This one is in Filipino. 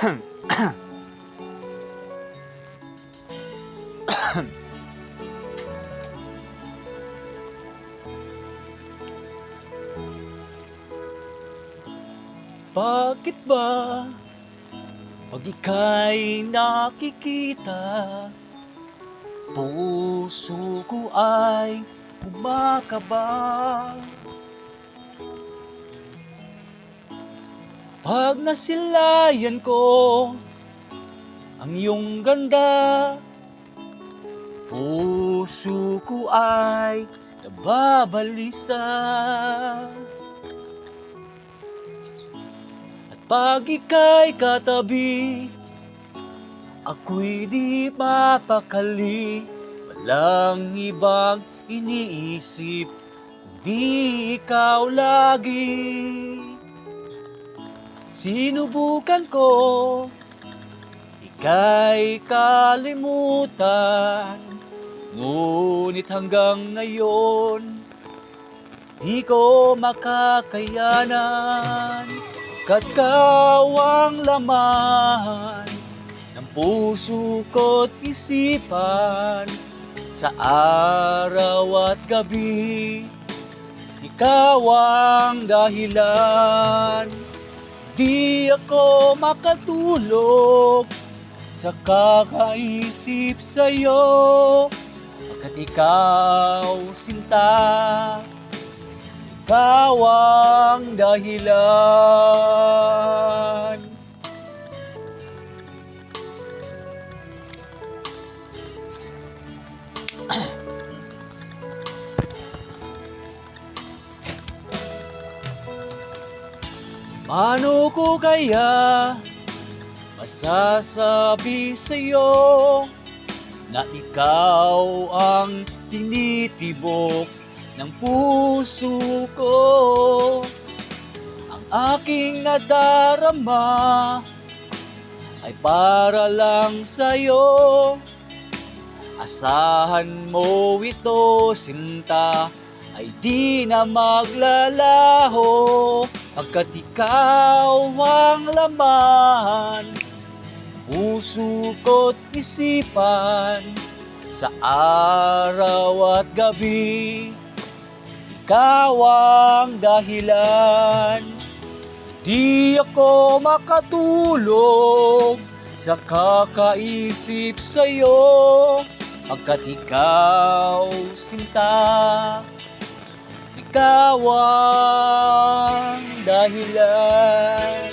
Bakit ba pag ika'y nakikita, puso ko ay kumakaba? Pag nasilayan ko ang iyong ganda, puso ko ay nababalisa. At pag ika'y katabi, ako'y di mapakali. Walang ibang iniisip, kundi ikaw lagi. Sinubukan ko, ika'y kalimutan, ngunit hanggang ngayon, di ko makakayanan. Kat ikaw ang laman ng puso ko't isipan, sa araw at gabi, ikaw ang dahilan. Di ako makatulog sa kakaisip sa'yo, pagkat ikaw, sinta, ikaw ang dahilan. Paano ko kaya masasabi sa'yo na ikaw ang tinitibok ng puso ko? Ang aking nadarama ay para lang sa'yo. Asahan mo ito, sinta, ay di na maglalaho, pagkat ikaw ang laman, puso ko't isipan, sa araw at gabi, ikaw ang dahilan. Di ako makatulog sa kakaisip sa'yo, pagkat ikaw, sinta, ikaw ang dahilan.